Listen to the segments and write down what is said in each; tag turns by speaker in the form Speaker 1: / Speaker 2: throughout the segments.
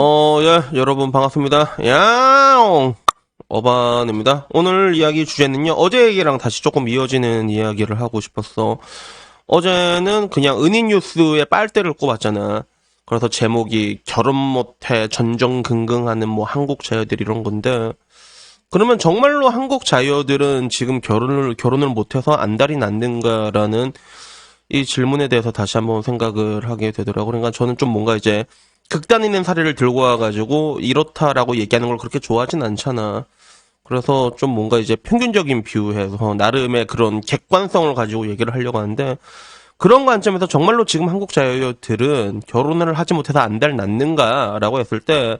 Speaker 1: 예, 여러분 반갑습니다. 야옹! 어반입니다. 오늘 이야기 주제는요, 어제 얘기랑 다시 조금 이어지는 이야기를 하고 싶었어. 어제는 그냥 은희뉴스에 빨대를 꼽았잖아. 그래서 제목이 결혼 못해 전전긍긍하는 뭐 한국 자녀들 이런 건데, 그러면 정말로 한국 자녀들은 지금 결혼을 못해서 안달이 났는가라는 이 질문에 대해서 다시 한번 생각을 하게 되더라고요. 그러니까 저는 좀 뭔가 이제 극단 있는 사례를 들고 와가지고 이렇다라고 얘기하는 걸 그렇게 좋아하진 않잖아. 그래서 좀 뭔가 이제 평균적인 뷰에서 나름의 그런 객관성을 가지고 얘기를 하려고 하는데, 그런 관점에서 정말로 지금 한국 자녀들은 결혼을 하지 못해서 안달 났는가라고 했을 때,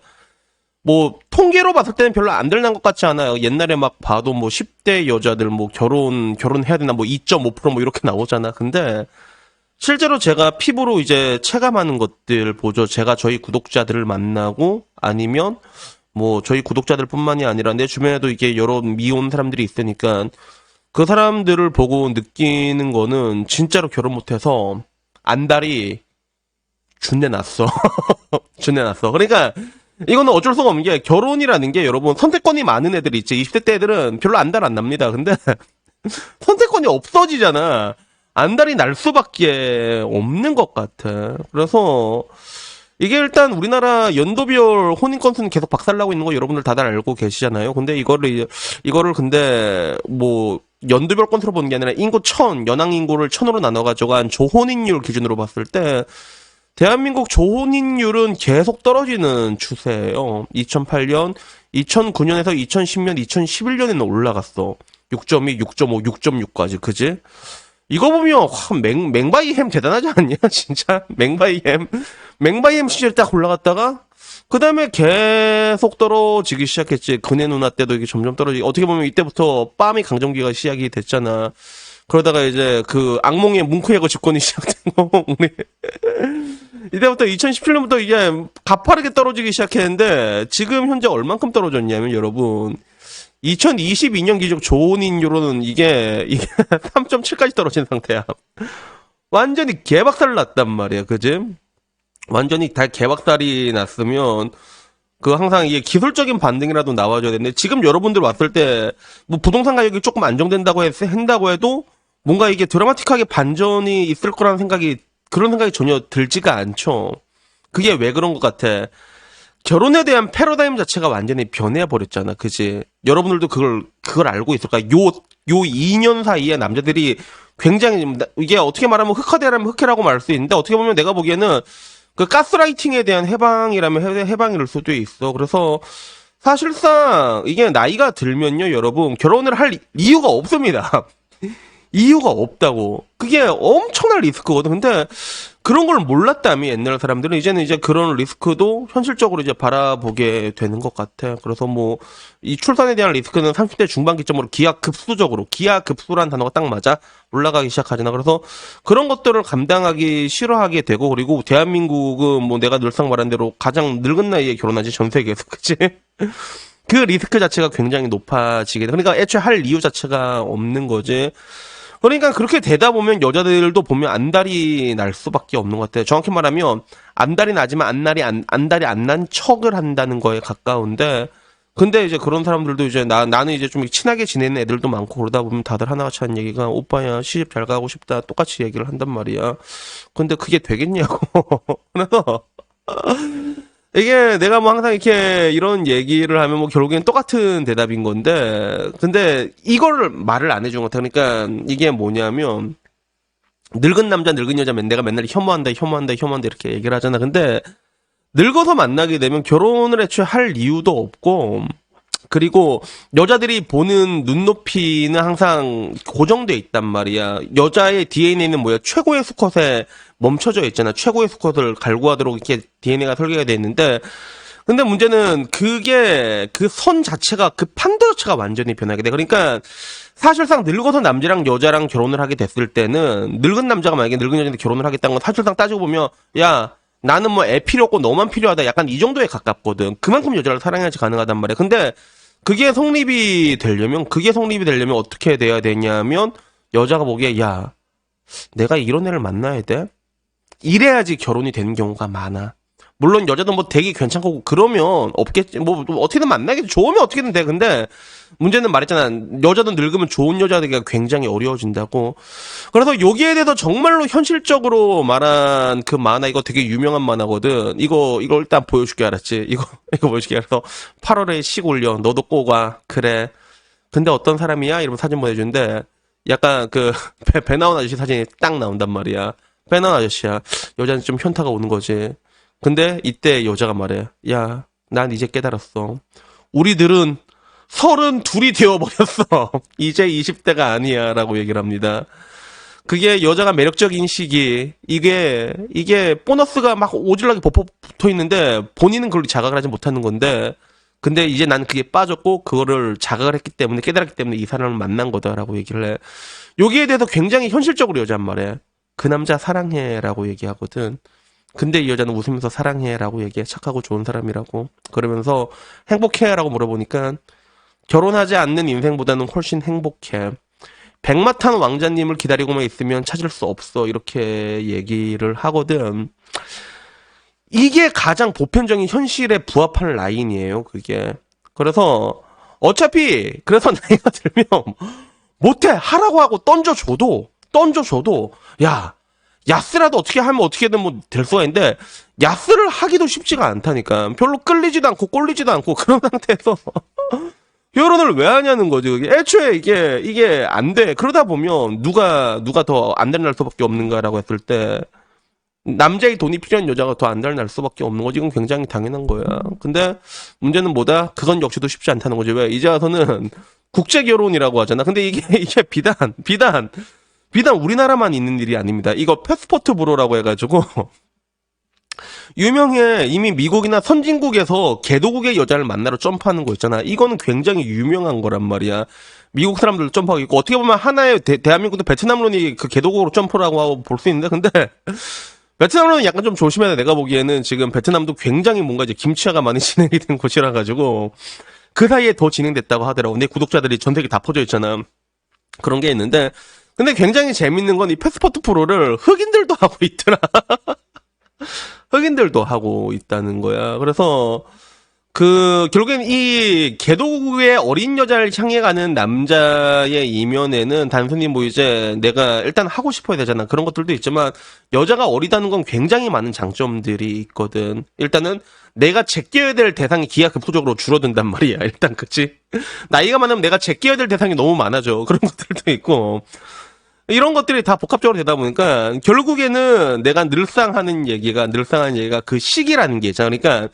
Speaker 1: 뭐 통계로 봤을 때는 별로 안달 난 것 같지 않아요. 옛날에 막 봐도 뭐 10대 여자들 뭐 결혼해야 되나 뭐 2.5%뭐 이렇게 나오잖아. 근데 실제로 제가 피부로 이제 체감하는 것들 보죠. 제가 저희 구독자들을 만나고 아니면 뭐 저희 구독자들뿐만이 아니라 내 주변에도 이게 여러 미혼 사람들이 있으니까 그 사람들을 보고 느끼는 거는 진짜로 결혼 못해서 안달이 준내 났어. 준내 났어. 그러니까 이거는 어쩔 수가 없는 게, 결혼이라는 게 여러분 선택권이 많은 애들이 있지. 20대 때 애들은 별로 안달 안 납니다. 근데 선택권이 없어지잖아. 안달이 날 수밖에 없는 것 같아. 그래서 이게 일단 우리나라 연도별 혼인 건수는 계속 박살나고 있는 거 여러분들 다들 알고 계시잖아요. 근데 이거를 근데 뭐 연도별 건수로 보는 게 아니라 인구 연항 인구를 1000으로 나눠가지고 한 조혼인율 기준으로 봤을 때 대한민국 조혼인율은 계속 떨어지는 추세예요. 2008년, 2009년에서 2010년, 2011년에는 올라갔어. 6.2, 6.5, 6.6까지, 그지? 이거 보면 맹바이햄 대단하지 않냐? 진짜 맹바이햄. 맹바이햄 시절에 딱 올라갔다가 그 다음에 계속 떨어지기 시작했지. 그네 누나 때도 이게 점점 떨어지기. 어떻게 보면 이때부터 빰이 강점기가 시작이 됐잖아. 그러다가 이제 그 악몽의 뭉크해거 집권이 시작된 거. 우리 이때부터 2017년부터 이게 가파르게 떨어지기 시작했는데, 지금 현재 얼만큼 떨어졌냐면 여러분 2022년 기준 조혼인율로는 이게 3.7까지 떨어진 상태야. 완전히 개박살 났단 말이야, 그지? 완전히 다 개박살이 났으면 그 항상 이게 기술적인 반등이라도 나와줘야 되는데, 지금 여러분들 왔을 때 뭐 부동산 가격이 조금 안정된다고 한다고 해도 뭔가 이게 드라마틱하게 반전이 있을 거라는 그런 생각이 전혀 들지가 않죠. 그게 왜 그런 것 같아? 결혼에 대한 패러다임 자체가 완전히 변해버렸잖아. 그지? 여러분들도 그걸 알고 있을까? 요 2년 사이에 남자들이 굉장히, 이게 어떻게 말하면 흑화되라면 흑해라고 말할 수 있는데, 어떻게 보면 내가 보기에는 그 가스라이팅에 대한 해방이라면 해방일 수도 있어. 그래서 사실상 이게 나이가 들면요, 여러분, 결혼을 할 이유가 없습니다. 이유가 없다고. 그게 엄청난 리스크거든. 근데 그런 걸 몰랐다며, 옛날 사람들은. 이제는 이제 그런 리스크도 현실적으로 이제 바라보게 되는 것 같아. 그래서 뭐 이 출산에 대한 리스크는 30대 중반 기점으로 기하급수란 단어가 딱 맞아 올라가기 시작하잖아. 그래서 그런 것들을 감당하기 싫어하게 되고, 그리고 대한민국은 뭐 내가 늘상 말한 대로 가장 늙은 나이에 결혼하지, 전 세계에서. 그치? 그 리스크 자체가 굉장히 높아지게 돼. 그러니까 애초에 할 이유 자체가 없는 거지. 그러니까 그렇게 되다 보면 여자들도 보면 안달이 날 수밖에 없는 것 같아요. 정확히 말하면 안달이 나지만 안달이 안 난 척을 한다는 거에 가까운데, 근데 이제 그런 사람들도 이제 나는 이제 좀 친하게 지내는 애들도 많고, 그러다 보면 다들 하나같이 하는 얘기가, 오빠야 시집 잘 가고 싶다, 똑같이 얘기를 한단 말이야. 근데 그게 되겠냐고. 그래서 이게 내가 뭐 항상 이렇게 이런 얘기를 하면 뭐 결국엔 똑같은 대답인 건데, 근데 이거를 말을 안 해준 것 같아. 그러니까 이게 뭐냐면, 늙은 남자 늙은 여자 내가 맨날 혐오한다 이렇게 얘기를 하잖아. 근데 늙어서 만나게 되면 결혼을 애초에 할 이유도 없고, 그리고 여자들이 보는 눈높이는 항상 고정돼 있단 말이야. 여자의 DNA는 뭐야? 최고의 수컷에 멈춰져 있잖아. 최고의 수컷을 갈구하도록 이렇게 DNA가 설계가 돼 있는데, 근데 문제는 그게 그 선 자체가, 그 판도 자체가 완전히 변하게 돼. 그러니까 사실상 늙어서 남자랑 여자랑 결혼을 하게 됐을 때는, 늙은 남자가 만약에 늙은 여자한테 결혼을 하겠다는 건 사실상 따지고 보면, 야, 나는 뭐 애 필요 없고 너만 필요하다, 약간 이 정도에 가깝거든. 그만큼 여자를 사랑해야지 가능하단 말이야. 근데 그게 성립이 되려면 어떻게 돼야 되냐면, 여자가 보기에, 야, 내가 이런 애를 만나야 돼? 이래야지 결혼이 되는 경우가 많아. 물론 여자도 뭐 되게 괜찮고 그러면 없겠지. 뭐 어떻게든 만나겠지. 좋으면 어떻게든 돼. 근데 문제는 말했잖아. 여자도 늙으면 좋은 여자 되기가 굉장히 어려워진다고. 그래서 여기에 대해서 정말로 현실적으로 말한 그 만화, 이거 되게 유명한 만화거든. 이거 일단 보여줄게. 알았지? 이거 보여줄게. 그래서 8월에 식 올려. 너도 꼭 와. 그래. 근데 어떤 사람이야? 이러면 사진 보내주는데 약간 그 배 나온 아저씨 사진이 딱 나온단 말이야. 배 나온 아저씨야. 여자는 좀 현타가 오는 거지. 근데 이때 여자가 말해. 야, 난 이제 깨달았어. 우리들은 32이 되어버렸어. 이제 20대가 아니야. 라고 얘기를 합니다. 그게 여자가 매력적인 시기. 이게 보너스가 막 오질라게 붙어 있는데 본인은 그걸 자각을 하지 못하는 건데 근데 이제 난 그게 빠졌고 그거를 자각을 했기 때문에 깨달았기 때문에 이 사람을 만난 거다라고 얘기를 해. 여기에 대해서 굉장히 현실적으로 여자는 말해. 그 남자 사랑해라고 얘기하거든. 근데 이 여자는 웃으면서 사랑해라고 얘기해. 착하고 좋은 사람이라고. 그러면서 행복해라고 물어보니까 결혼하지 않는 인생보다는 훨씬 행복해. 백마탄 왕자님을 기다리고만 있으면 찾을 수 없어. 이렇게 얘기를 하거든. 이게 가장 보편적인 현실에 부합하는 라인이에요, 그게. 그래서 나이가 들면, 못해! 하라고 하고 던져줘도, 야, 야스라도 어떻게 하면 어떻게든 뭐 될 수가 있는데, 야스를 하기도 쉽지가 않다니까. 별로 끌리지도 않고 꼴리지도 않고 그런 상태에서, 결혼을 왜 하냐는 거지, 그게. 애초에 이게 안 돼. 그러다 보면, 누가 더 안 될 날 수밖에 없는가라고 했을 때, 남자의 돈이 필요한 여자가 더 안 달 날 수밖에 없는 거지. 이건 굉장히 당연한 거야. 근데 문제는 뭐다? 그건 역시도 쉽지 않다는 거지. 왜? 이제 와서는 국제 결혼이라고 하잖아. 근데 이게 비단 우리나라만 있는 일이 아닙니다. 이거 패스포트 브로라고 해가지고 유명해. 이미 미국이나 선진국에서 개도국의 여자를 만나러 점프하는 거 있잖아. 이거는 굉장히 유명한 거란 말이야. 미국 사람들도 점프하고 있고 어떻게 보면 하나의 대한민국도 베트남론이 그 개도국으로 점프라고 하고 볼 수 있는데 근데 베트남은 약간 좀 조심해야 돼. 내가 보기에는 지금 베트남도 굉장히 뭔가 이제 김치화가 많이 진행이 된 곳이라 가지고 그 사이에 더 진행됐다고 하더라고. 내 구독자들이 전 세계 다 퍼져 있잖아. 그런 게 있는데 근데 굉장히 재밌는 건 이 패스포트 프로를 흑인들도 하고 있더라. 흑인들도 하고 있다는 거야. 그래서 결국엔 이 개도국의 어린 여자를 향해 가는 남자의 이면에는 단순히 뭐 이제 내가 일단 하고 싶어야 되잖아. 그런 것들도 있지만 여자가 어리다는 건 굉장히 많은 장점들이 있거든. 일단은 내가 제껴야 될 대상이 기하급수적으로 줄어든단 말이야. 일단 그치? 나이가 많으면 내가 제껴야 될 대상이 너무 많아져. 그런 것들도 있고. 이런 것들이 다 복합적으로 되다 보니까 결국에는 내가 늘상 하는 얘기가 그 시기라는 게 있잖아. 그러니까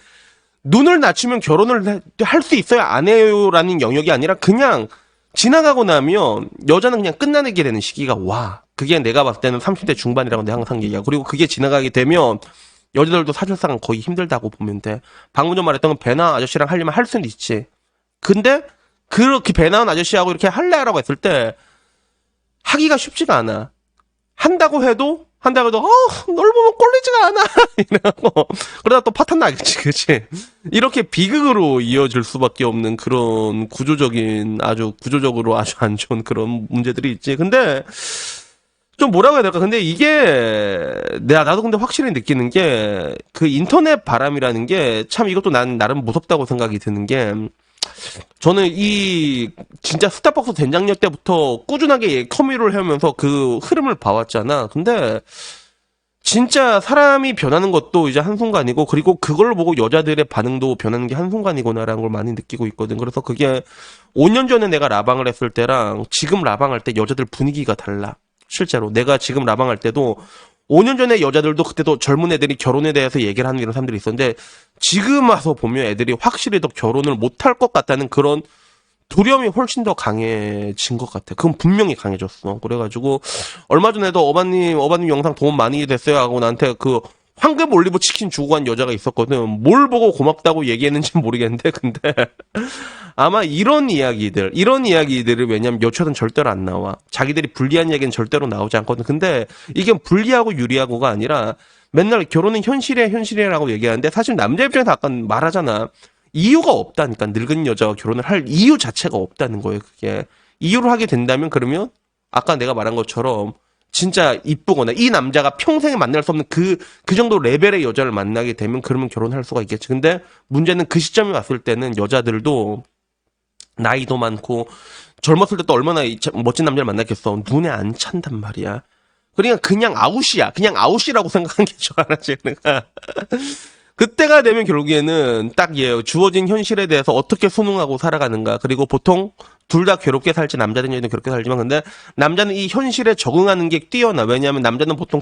Speaker 1: 눈을 낮추면 결혼을 할 수 있어요? 안 해요라는 영역이 아니라 그냥 지나가고 나면 여자는 그냥 끝나게 되는 시기가 와. 그게 내가 봤을 때는 30대 중반이라고 내가 항상 얘기하고 그리고 그게 지나가게 되면 여자들도 사실상 거의 힘들다고 보면 돼. 방금 전 말했던 건 배나 아저씨랑 하려면 할 수는 있지. 근데 그렇게 배 나온 아저씨하고 이렇게 할래라고 했을 때 하기가 쉽지가 않아. 한다고 해도 널 보면 꼴리지가 않아. 이러고 그러다 또 파탄 나겠지, 그치? 이렇게 비극으로 이어질 수밖에 없는 그런 구조적으로 아주 안 좋은 그런 문제들이 있지. 근데 좀 뭐라고 해야 될까? 근데 이게 나도 근데 확실히 느끼는 게 그 인터넷 바람이라는 게 참 이것도 난 나름 무섭다고 생각이 드는 게 저는 진짜 스타벅스 된장녀 때부터 꾸준하게 커뮤를 하면서 그 흐름을 봐왔잖아. 근데 진짜 사람이 변하는 것도 이제 한순간이고 그리고 그걸 보고 여자들의 반응도 변하는 게 한순간이구나라는 걸 많이 느끼고 있거든. 그래서 그게 5년 전에 내가 라방을 했을 때랑 지금 라방할 때 여자들 분위기가 달라. 실제로 내가 지금 라방할 때도 5년 전에 여자들도 그때도 젊은 애들이 결혼에 대해서 얘기를 하는 이런 사람들이 있었는데 지금 와서 보면 애들이 확실히 더 결혼을 못할 것 같다는 그런 두려움이 훨씬 더 강해진 것 같아. 그건 분명히 강해졌어. 그래가지고 얼마 전에도 어바님 영상 도움 많이 됐어요 하고 나한테 그 황금 올리브 치킨 주고 간 여자가 있었거든. 뭘 보고 고맙다고 얘기했는지 모르겠는데 근데 아마 이런 이야기들을 왜냐면 여차는 절대로 안 나와. 자기들이 불리한 얘기는 절대로 나오지 않거든. 근데 이게 불리하고 유리하고가 아니라 맨날 결혼은 현실이라고 얘기하는데 사실 남자 입장에서 아까 말하잖아. 이유가 없다니까. 늙은 여자와 결혼을 할 이유 자체가 없다는 거예요. 그게 이유를 하게 된다면 그러면 아까 내가 말한 것처럼 진짜 이쁘거나 이 남자가 평생에 만날 수 없는 그 정도 레벨의 여자를 만나게 되면 그러면 결혼할 수가 있겠지. 근데 문제는 그 시점이 왔을 때는 여자들도 나이도 많고 젊었을 때 또 얼마나 멋진 남자를 만났겠어. 눈에 안 찬단 말이야. 그러니까 그냥 아웃이야. 그냥 아웃이라고 생각한 게 좋아. 그러니까 그때가 되면 결국에는 딱 주어진 현실에 대해서 어떻게 순응하고 살아가는가. 그리고 보통 둘 다 괴롭게 살지, 남자든 여자든 괴롭게 살지만, 근데 남자는 이 현실에 적응하는 게 뛰어나. 왜냐하면 남자는 보통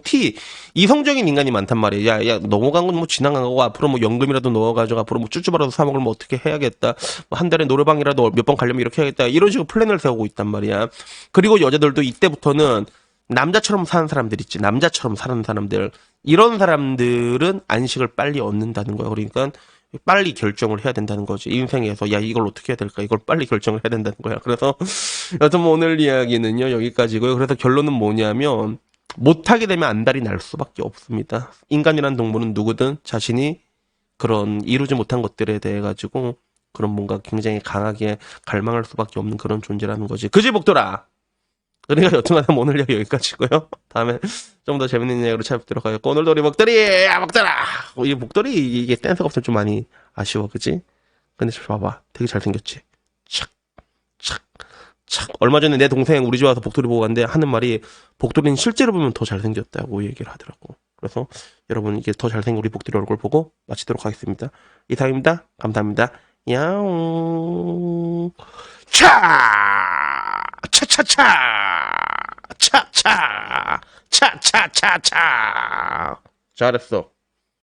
Speaker 1: 이성적인 인간이 많단 말이야. 야, 넘어간 건 뭐 지나간 거고, 앞으로 뭐 연금이라도 넣어가지고, 앞으로 뭐 쭈쭈바라도 사먹으면 뭐 어떻게 해야겠다. 뭐 한 달에 노래방이라도 몇 번 가려면 이렇게 해야겠다. 이런 식으로 플랜을 세우고 있단 말이야. 그리고 여자들도 이때부터는 남자처럼 사는 사람들 있지. 남자처럼 사는 사람들. 이런 사람들은 안식을 빨리 얻는다는 거야. 그러니까 빨리 결정을 해야 된다는 거지. 인생에서 야 이걸 어떻게 해야 될까? 이걸 빨리 결정을 해야 된다는 거야. 그래서 여튼 뭐 오늘 이야기는요 여기까지고요. 그래서 결론은 뭐냐면 못하게 되면 안달이 날 수밖에 없습니다. 인간이란 동물은 누구든 자신이 그런 이루지 못한 것들에 대해 가지고 그런 뭔가 굉장히 강하게 갈망할 수밖에 없는 그런 존재라는 거지. 그지 복돌아. 그러니까 여튼간에 오늘 이야기 여기까지고요. 다음에 좀 더 재밌는 이야기로 찾아뵙도록 하겠고 오늘도 우리 목도리 목도라 이 목도리 이게 댄스가 없으면 좀 많이 아쉬워 그치? 근데 저 봐봐 되게 잘생겼지? 착 얼마 전에 내 동생 우리 집 와서 복도리 보고 갔는데 하는 말이 복도리는 실제로 보면 더 잘생겼다고 얘기를 하더라고. 그래서 여러분 이게 더 잘생긴 우리 복도리 얼굴 보고 마치도록 하겠습니다. 이상입니다. 감사합니다. 야옹 차차차 차차 차차차차 잘했어.